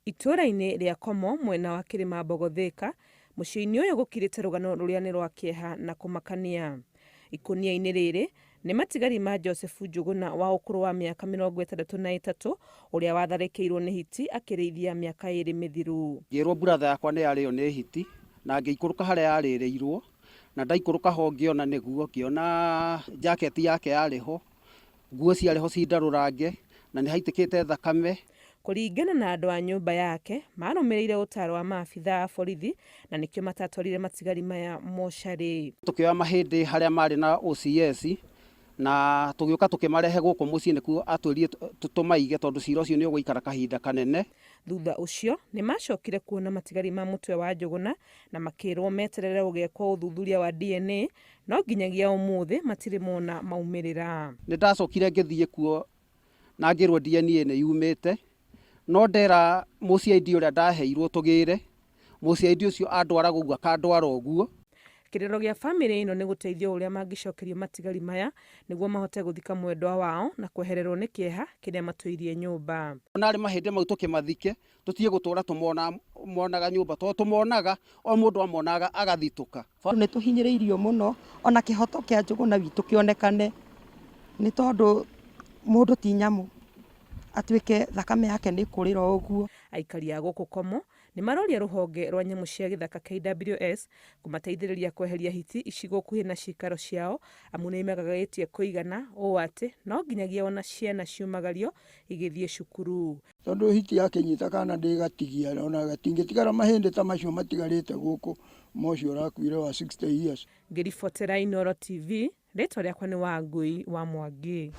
Itũra-inĩ rĩa Komo mwena wa Kĩrĩma Mbogothĩka, mũciĩ-inĩ ũyũ gũkirĩte rũgano rũrĩa nĩ rwa kĩeha na kũmakania. Ikũnia-inĩ rĩrĩ nĩ matigari ma Joseph Njuguna wa ũkũrũ wa mĩaka 63 ũrĩa watharĩkĩirwo nĩ hiti akĩrĩithia mĩaka 2 mĩthiru. Ngĩrwo brother yakwa nĩ yarĩo nĩ hiti na ngĩikũrũka harĩa yarĩrĩirwo, na ndaikũrũka ho ngĩona nĩguo, ngĩona jaketi yake yarĩho, nguo ciarĩho cindarũrange na nĩ haitĩkĩte thakame. Kũringana na andũ a nyũmba yake, marũmĩrĩire ũtaaro wa maabithaa a borithi na nĩkĩo matatwarire matigari maya mocarĩ. Tũkĩoya mahĩndĩ harĩa marĩ na OCS na tũgĩũka tũkĩmarehe gũkũ mũciĩ nĩkuo atwĩrire tũmaige tondũ cira ũcio nĩ ũgũikara kahinda kanene. Thutha ũcio nĩ macokire kuona matigari ma mũtwe wa Njuguna na makĩrwo meterere gũgekwo ũthuthuria wa DNA, no nginyagia ũmũthĩ matirĩ mona maumĩrĩra. Nĩ ndacokire ngĩthiĩ kuo na ngĩrwo DNA nĩ yumĩte, no ndera mũciaidi ũrĩa ndaheirwo tũgĩre, mũciaidi ũcio andwara ũguo akandwara ũguo. Kĩrĩro gĩa bamĩrĩ ĩno nĩ gũteithio ũrĩa mangĩcokerio matigari maya nĩguo mahote gũthika mwendwa wao na kwehererwo nĩ kĩeha kĩrĩa matũirie nyũmba. Narĩ mahĩndĩ mau tũkĩmathike, tũtige gũtũra tũmonaga nyũmba, tondũ tũmonaga o mũndũ amonaga agathitũka. Nĩ tũhinyĩrĩirio mũno ona kĩhoto kĩa Njuguna witũ kĩonekane, nĩ tondũ mũndũ ti nyamũ atuĩke thakame yake nĩ kũrĩra ũguo. Aikari a gũkũ Komo nĩ maroria rũhonge rwa nyamũ cia gĩthaka KWS kũmateithĩrĩria kweheria hiti icigo gũkuhĩ na cikaro ciao, amu nĩ megagĩtie kũigana ũũ atĩ no nginyagia ona ciana ciumagario igĩthiĩ cukuru. Tondũ hiti yakĩnyita kana ndĩgatigia ona gatingĩtigara mahĩndĩ ta macio matigarĩte gũkũ mocio ũrakuire wa 60 years. Ngĩribotera Inooro TV, rĩtwa rĩakwa nĩ Wangui wa Mwangi.